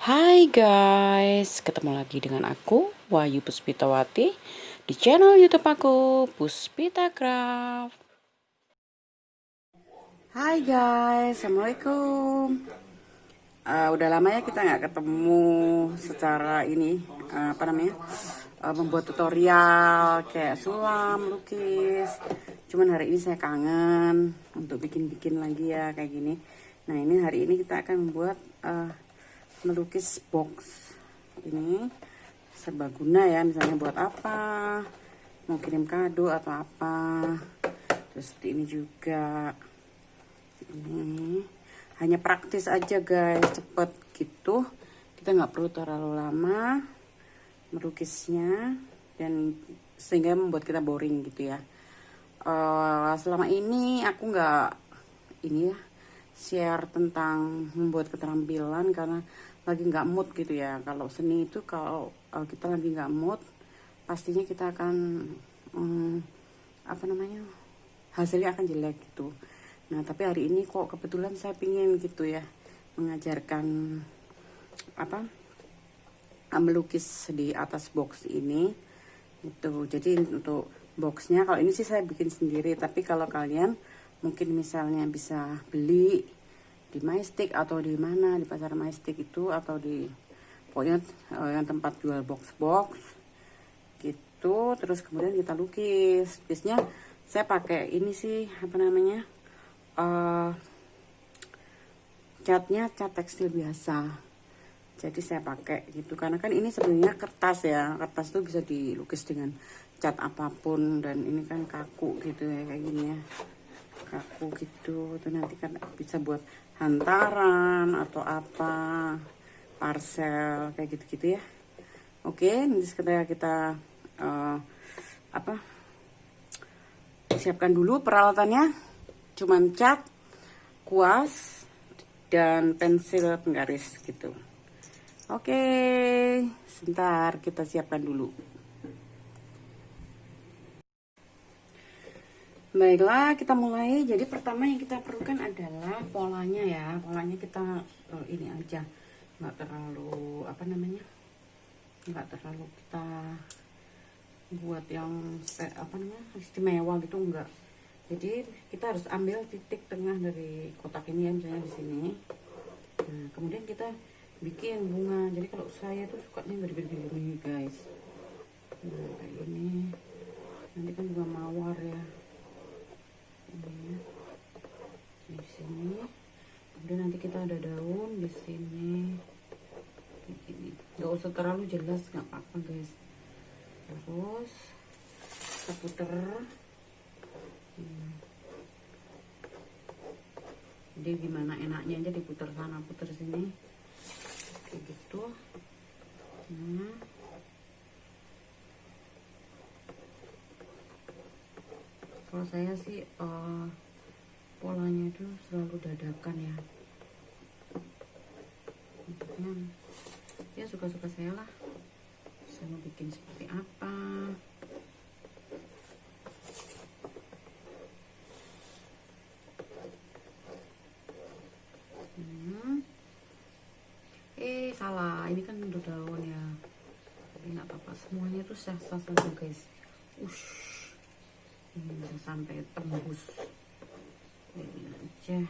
Hai guys, ketemu lagi dengan aku, Wahyu Puspitawati, di channel YouTube aku, Puspita Craft. Hai guys, Assalamualaikum. Udah lama ya kita nggak ketemu secara ini, membuat tutorial kayak sulam, lukis. Cuman hari ini saya kangen untuk bikin-bikin lagi ya kayak gini. Nah ini hari ini kita akan membuat melukis box ini serbaguna ya, misalnya buat apa, mau kirim kado atau apa. Terus seperti ini juga, ini hanya praktis aja guys, cepet gitu, kita nggak perlu terlalu lama melukisnya dan sehingga membuat kita boring gitu ya. Selama ini aku nggak ini ya share tentang membuat keterampilan karena lagi nggak mood gitu ya. Kalau seni itu kalau kita lagi nggak mood, pastinya kita akan hasilnya akan jelek gitu. Nah tapi hari ini kok kebetulan saya pingin gitu ya mengajarkan melukis di atas box ini gitu. Jadi untuk boxnya kalau ini sih saya bikin sendiri, tapi kalau kalian mungkin misalnya bisa beli di Majestic atau di mana, di pasar Majestic itu, atau di pokoknya yang tempat jual box-box gitu. Terus kemudian kita lukis. Lukisnya saya pakai ini sih catnya cat tekstil biasa. Jadi saya pakai gitu karena kan ini sebenarnya kertas ya. Kertas tuh bisa dilukis dengan cat apapun, dan ini kan kaku gitu ya, kayak gini ya. Kaku gitu. Itu nanti kan bisa buat hantaran atau apa, parcel kayak gitu-gitu ya. Oke, nanti setelah kita siapkan dulu peralatannya. Cuman cat, kuas, dan pensil penggaris gitu. Oke, sebentar kita siapkan dulu. Baiklah, kita mulai. Jadi pertama yang kita perlukan adalah polanya ya. Polanya kita ini aja, nggak terlalu nggak terlalu kita buat yang istimewa gitu, enggak. Jadi kita harus ambil titik tengah dari kotak ini ya, misalnya di sini. Nah, kemudian kita bikin bunga. Jadi kalau saya tuh sukanya gini guys. Nah, kayak gini. Nanti kan bunga mawar ya. Ini di sini. Kemudian nanti kita ada daun di sini. Kayak gini. Gak usah terlalu jelas, nggak apa-apa guys. Terus kita puter. Jadi gimana enaknya aja diputar sana putar sini kayak gitu. Nah, kalau saya sih polanya itu selalu dadakan ya, maksudnya ya suka-suka saya lah, saya mau bikin seperti apa. Salah, ini kan udah daun ya, tapi nggak apa-apa, semuanya itu sah-sah saja guys. Ini bisa sampai tembus ini aja.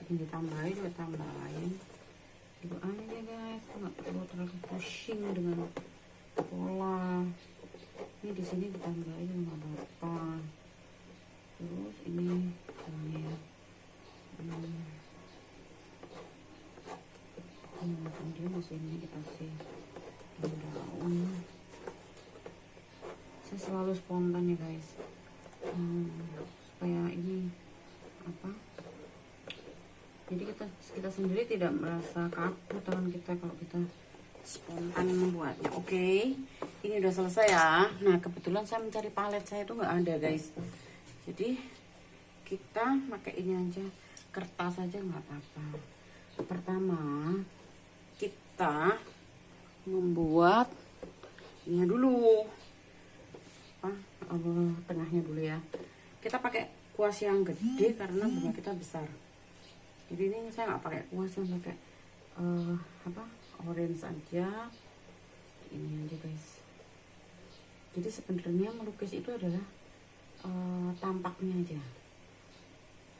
Bikin ditambahin juga tambahin itu aja guys, nggak perlu terlalu pusing dengan pola. Ini di sini ditambahin nggak apa-apa. Terus ini ya. Kemudian di sini dikasih daun. Saya selalu spontan ya guys, supaya ini jadi kita sendiri tidak merasa kaku tangan kita kalau kita spontan membuatnya. Oke, ini udah selesai ya. Nah kebetulan saya mencari palet saya itu nggak ada guys, jadi kita pakai ini aja, kertas aja nggak apa-apa. Pertama kita membuat ini dulu, tengahnya dulu ya. Kita pakai kuas yang gede karena bunga kita besar. Jadi ini saya nggak pakai kuas yang pakai orange aja, ini aja guys. Jadi sebenarnya melukis itu adalah tampaknya aja.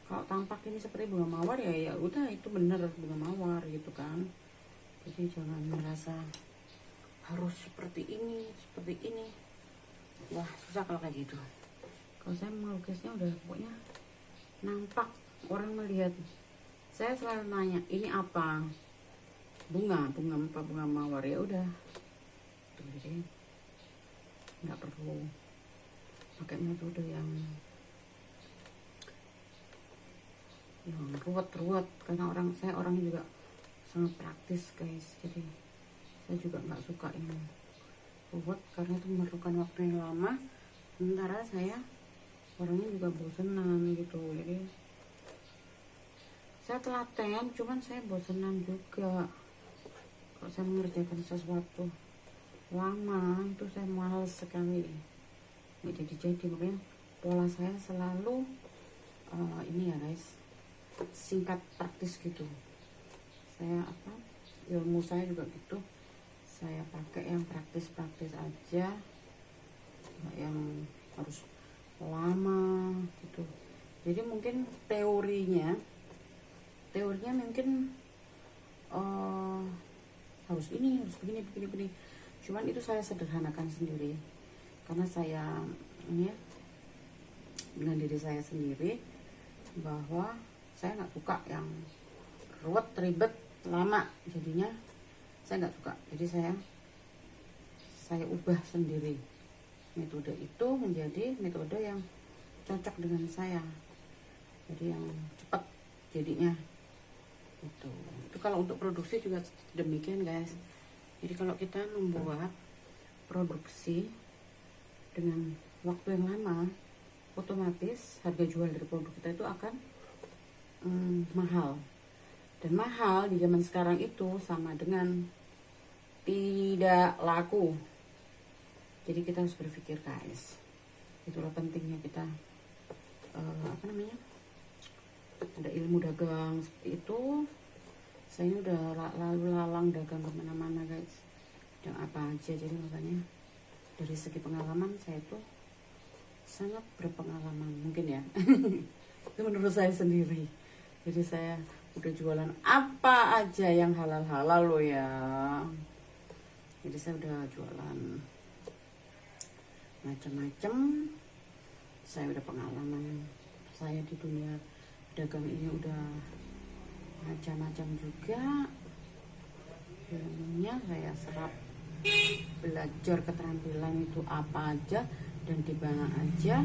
Kalau tampak ini seperti bunga mawar ya udah itu bener bunga mawar gitu kan. Jadi jangan merasa harus seperti ini. Wah susah kalau kayak gitu. Kalau saya melukisnya udah pokoknya nampak, orang melihat. Saya selalu nanya ini apa, bunga mawar, ya udah. Tuh, jadi nggak perlu pakai metode yang ruwet karena saya orangnya juga sangat praktis guys. Jadi saya juga nggak suka ini ruwet karena itu memerlukan waktu yang lama, sementara saya orangnya juga bosenan gitu. Jadi saya telaten, cuman saya bosenan juga kalau saya mengerjakan sesuatu lama itu saya males sekali, nggak jadi. Makanya pola saya selalu ini ya guys, singkat praktis gitu. Saya ilmu saya juga gitu, saya pakai yang praktis aja, nggak yang harus lama gitu. Jadi mungkin teorinya mungkin harus begini, cuman itu saya sederhanakan sendiri karena saya ini ya, dengan diri saya sendiri, bahwa saya nggak suka yang ruwet, ribet, lama. Jadinya saya nggak suka. Jadi saya ubah sendiri metode itu menjadi metode yang cocok dengan saya. Jadi yang cepat jadinya itu kalau untuk produksi juga demikian guys. Jadi kalau kita membuat produksi dengan waktu yang lama, otomatis harga jual dari produk kita itu akan mahal. Dan mahal di zaman sekarang itu sama dengan tidak laku. Jadi kita harus berpikir guys, itulah pentingnya kita ada ilmu dagang seperti itu. Saya ini udah lalu lalang dagang kemana-mana guys, dan apa aja. Jadi makanya dari segi pengalaman saya tuh sangat berpengalaman mungkin ya. Itu menurut saya sendiri. Jadi saya udah jualan apa aja yang halal loh ya. Jadi saya udah jualan macam-macam. Saya udah pengalaman saya di dunia dagang ini udah macam-macam juga. Ilmunya saya serap, belajar keterampilan itu apa aja dan di mana aja.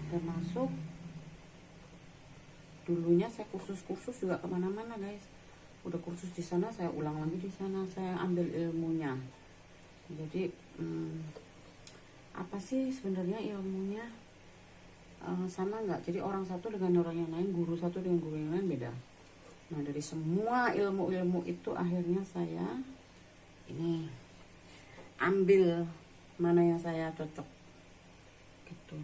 Termasuk dulunya saya kursus juga kemana-mana guys. Udah kursus di sana, saya ulang lagi di sana, saya ambil ilmunya. Jadi apa sih sebenarnya ilmunya sama nggak? Jadi orang satu dengan orang yang lain, guru satu dengan guru yang lain beda. Nah dari semua ilmu itu akhirnya saya ini ambil mana yang saya cocok gitu.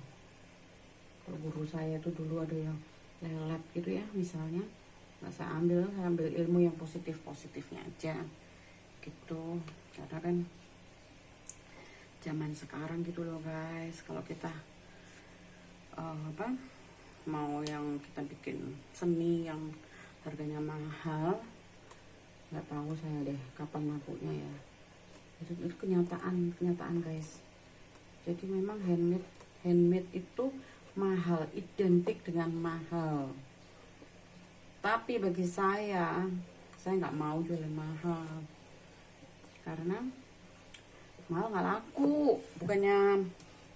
Kalau guru saya itu dulu ada yang lelep gitu ya misalnya, nggak saya ambil ilmu yang positifnya aja gitu. Karena kan zaman sekarang gitu loh guys, kalau kita mau yang kita bikin seni yang harganya mahal, nggak tahu saya deh kapan lakunya ya. Itu kenyataan guys. Jadi memang handmade itu mahal, identik dengan mahal. Tapi bagi saya nggak mau jualan mahal karena mahal nggak laku. Bukannya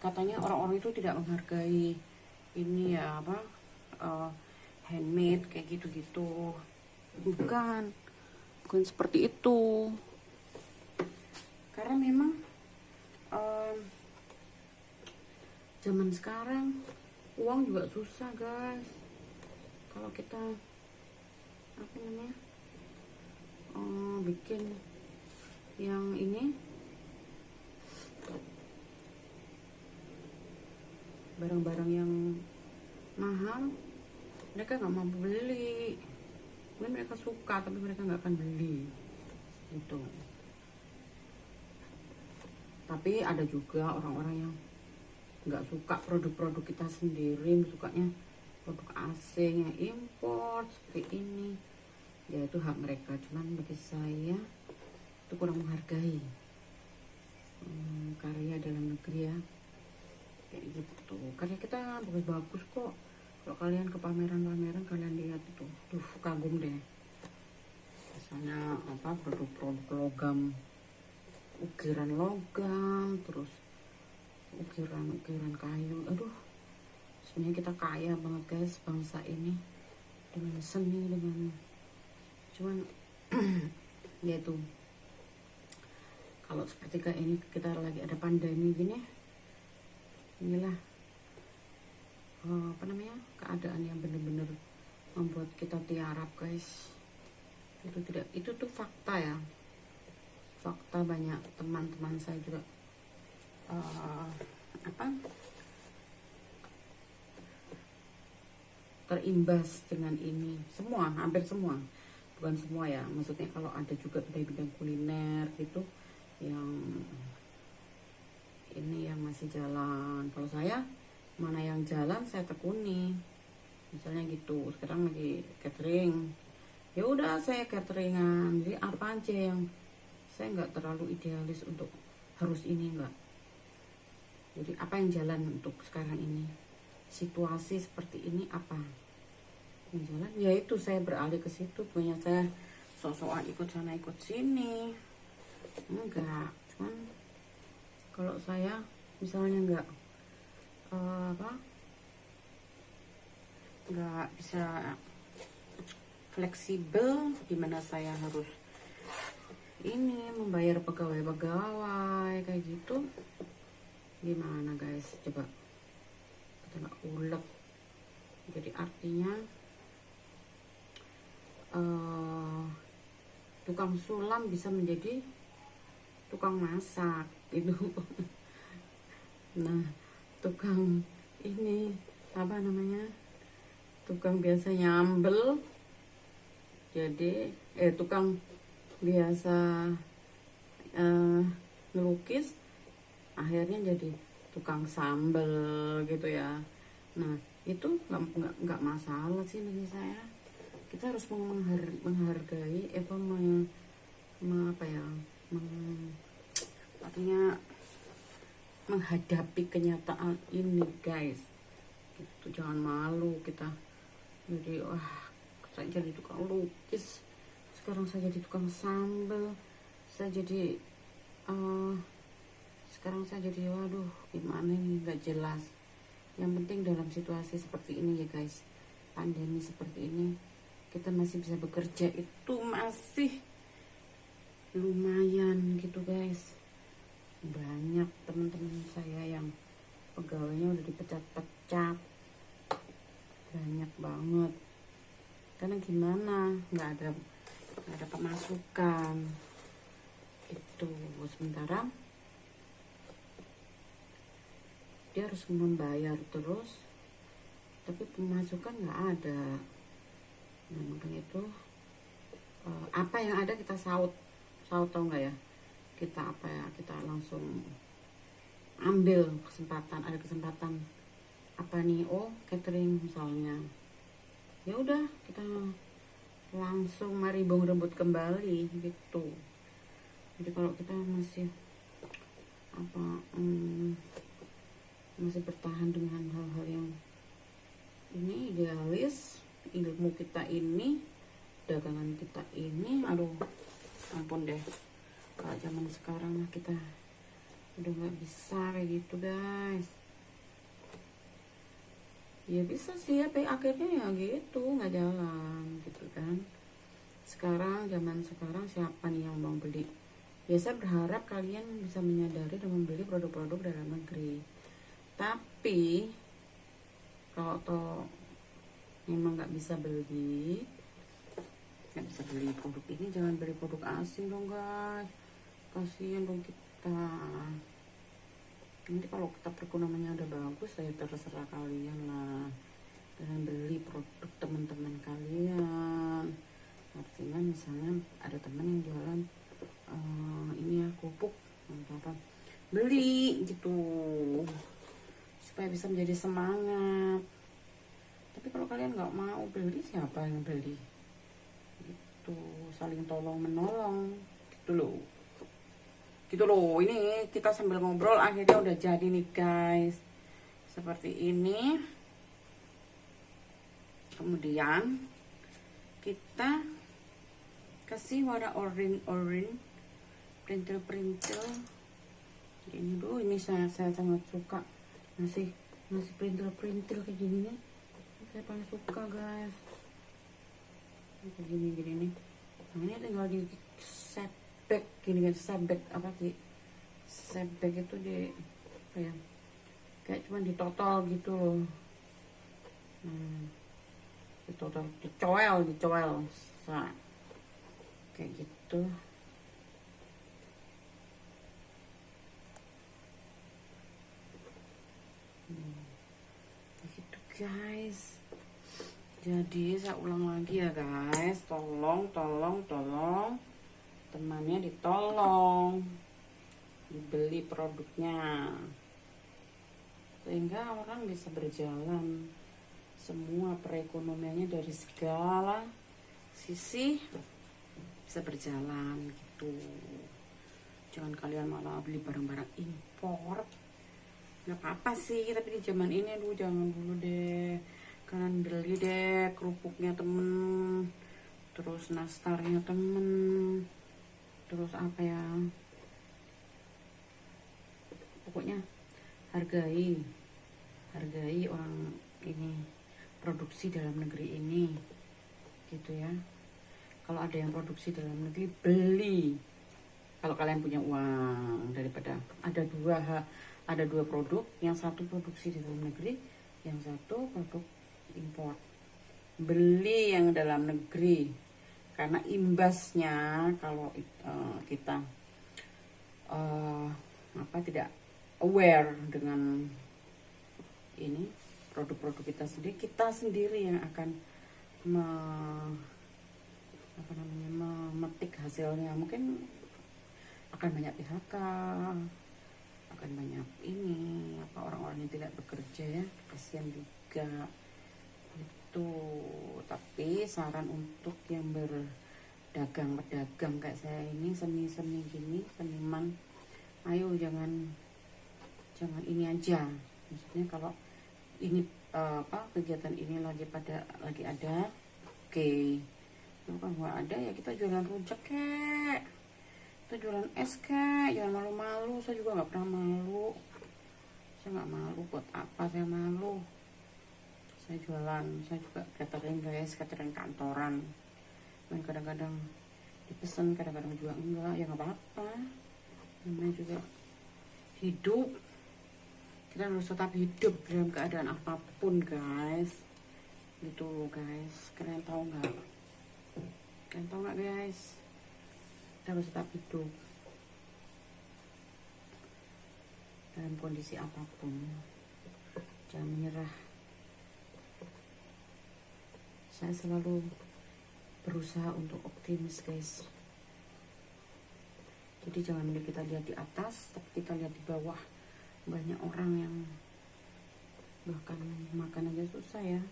katanya orang-orang itu tidak menghargai ini ya handmade kayak gitu-gitu. Bukan seperti itu. Karena memang zaman sekarang uang juga susah guys. Kalau kita bikin yang ini barang-barang yang mahal, mereka nggak mampu beli. Mungkin mereka suka tapi mereka nggak akan beli gitu. Tapi ada juga orang-orang yang nggak suka produk-produk kita sendiri, sukanya produk asing yang import seperti ini. Ya itu hak mereka, cuman bagi saya itu kurang menghargai karya dalam negeri ya, kayak gitu. Karya kita bagus-bagus kok. Kalau kalian ke pameran-pameran kalian lihat itu, tuh kagum deh. Misalnya apa, produk-produk logam, ukiran logam, terus ukiran kayu. Aduh, sebenarnya kita kaya banget guys, bangsa ini dengan seni, dengan cuman yaitu kalau seperti kayak ini, kita lagi ada pandemi gini, inilah apa namanya, keadaan yang benar-benar membuat kita tiarap guys. Itu tuh fakta ya, fakta. Banyak teman-teman saya juga terimbas dengan ini, semua, hampir semua, bukan semua ya, maksudnya kalau ada juga dari bidang kuliner gitu yang ini yang masih jalan. Kalau saya, mana yang jalan saya tekuni, misalnya gitu. Sekarang lagi catering, ya udah saya cateringan. Jadi apa aja yang saya nggak terlalu idealis untuk harus ini, enggak. Jadi apa yang jalan untuk sekarang ini, situasi seperti ini, apa yang jalan, yaitu saya beralih ke situ. Punya saya sok-sokan ikut sana ikut sini, enggak. Cuman kalau saya misalnya enggak nggak bisa fleksibel, gimana saya harus ini membayar pegawai kayak gitu, gimana guys, coba kita nggak ulek. Jadi artinya tukang sulam bisa menjadi tukang masak gitu. Nah, tukang ini apa namanya, tukang biasa nyambel jadi tukang biasa ngelukis akhirnya jadi tukang sambel gitu ya. Nah itu nggak masalah sih bagi saya. Kita harus menghargai artinya menghadapi kenyataan ini guys. Itu jangan malu kita. Jadi saya jadi tukang lukis, sekarang saya jadi tukang sambal, saya jadi sekarang saya jadi waduh gimana ini, nggak jelas. Yang penting dalam situasi seperti ini ya guys, pandemi seperti ini, kita masih bisa bekerja, itu masih lumayan gitu guys. Banyak teman-teman saya yang pegawainya udah dipecat-pecat, banyak banget. Karena gimana, nggak ada pemasukan itu. Sementara dia harus membayar terus, tapi pemasukan nggak ada. Nah makanya itu apa yang ada kita saut tau nggak ya, kita kita langsung ambil kesempatan. Ada kesempatan apa nih, catering misalnya, ya udah kita langsung mari rebut kembali gitu. Jadi kalau kita masih masih bertahan dengan hal-hal yang ini idealis, ilmu kita ini, dagangan kita ini, aduh ampun deh. Kalau zaman sekarang kita udah nggak bisa kayak gitu guys. Ya bisa sih ya, tapi akhirnya ya gitu nggak jalan gitu kan. Sekarang zaman sekarang siapa nih yang mau beli? Ya saya berharap kalian bisa menyadari dan membeli produk-produk dalam negeri. Tapi kalau toh memang nggak bisa beli produk ini, jangan beli produk asing dong guys. Kasian dong kita. Nanti kalau kita perekonomiannya udah bagus, saya terserah kalian lah, dengan beli produk teman-teman kalian. Artinya misalnya ada teman yang jualan ini ya pupuk apa beli gitu supaya bisa menjadi semangat. Tapi kalau kalian nggak mau beli, siapa yang beli gitu, saling tolong menolong gitu loh. Ini kita sambil ngobrol akhirnya udah jadi nih guys, seperti ini. Kemudian kita kasih warna orange printil ini dulu. Ini saya sangat suka masih printil kayak gini nih, saya paling suka guys, kayak gini nih. Nah ini tinggal di set back gini kan, apa sih set back itu di apa ya, kayak cuman di total gitu loh. Di total dicoel kayak gitu. Gitu guys. Jadi saya ulang lagi ya guys, tolong temannya ditolong, dibeli produknya sehingga orang bisa berjalan, semua perekonomiannya dari segala sisi bisa berjalan gitu. Jangan kalian malah beli barang-barang impor. Nggak apa-apa sih, tapi di zaman ini aduh jangan dulu deh. Kalian beli deh kerupuknya temen, terus nastarnya temen, terus apa ya, pokoknya hargai orang ini, produksi dalam negeri ini gitu ya. Kalau ada yang produksi dalam negeri, beli kalau kalian punya uang, daripada ada dua produk, yang satu produksi di dalam negeri, yang satu produk impor. Beli yang dalam negeri, karena imbasnya kalau kita tidak aware dengan ini produk-produk kita sendiri yang akan memetik hasilnya. Mungkin akan banyak PHK, akan banyak ini orang-orang yang tidak bekerja ya, kasihan juga itu. Tapi saran untuk yang pedagang kayak saya ini, seni gini, seniman, ayo jangan ini aja. Maksudnya kalau ini kegiatan ini lagi ada, oke. Kalau nggak ada ya kita jualan rujak kek, kita jualan es kek, jangan malu-malu. Saya juga nggak pernah malu, saya nggak malu. Buat apa saya malu? Saya jualan, saya juga catering guys, catering kantoran. Dan kadang-kadang dipesan, kadang-kadang juga enggak, ya nggak apa-apa. Namanya juga hidup, kita harus tetap hidup dalam keadaan apapun guys, gitu loh guys. Kalian tahu nggak guys, kita harus tetap hidup dalam kondisi apapun, jangan menyerah. Saya selalu berusaha untuk optimis guys. Jadi jangan kita lihat di atas, tapi kita lihat di bawah. Banyak orang yang bahkan makan aja susah ya,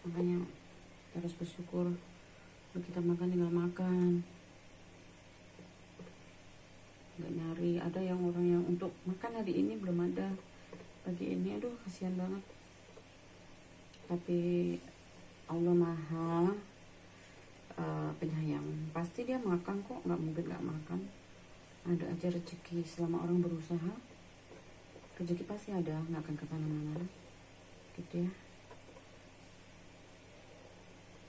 makanya kita harus bersyukur. Kalau kita makan tinggal makan, nggak nyari. Ada yang orang yang untuk makan hari ini belum ada, pagi ini aduh kasihan banget. Tapi Allah Maha penyayang, pasti dia makan kok, nggak mungkin nggak makan. Ada aja rezeki, selama orang berusaha rezeki pasti ada, nggak akan kemana-mana gitu ya.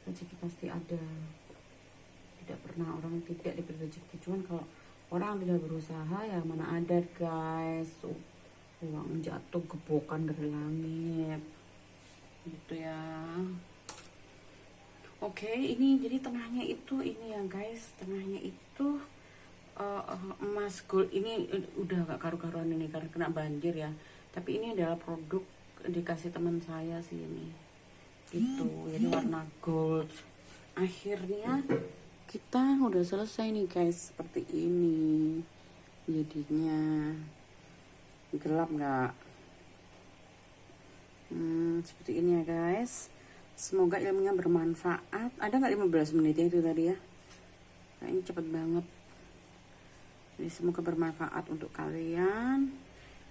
Rezeki pasti ada, tidak pernah orang tidak diberi rezeki. Cuman kalau orang tidak berusaha ya mana ada guys, uang jatuh gebokan dari langit gitu ya. Oke, ini jadi tengahnya itu ini ya guys, tengahnya itu emas gold. Ini udah gak karu-karuan ini karena kena banjir ya, tapi ini adalah produk dikasih teman saya sih ini itu, jadi warna gold. Akhirnya kita udah selesai nih guys, seperti ini jadinya. Gelap nggak? Seperti ini ya guys. Semoga ilmunya bermanfaat. Ada nggak 15 menit itu tadi ya? Kayaknya cepet banget. Jadi semoga bermanfaat untuk kalian.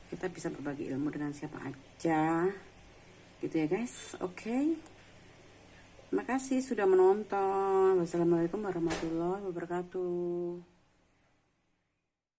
Kita bisa berbagi ilmu dengan siapa aja. Gitu ya guys. Oke. Terima kasih sudah menonton. Wassalamualaikum warahmatullahi wabarakatuh.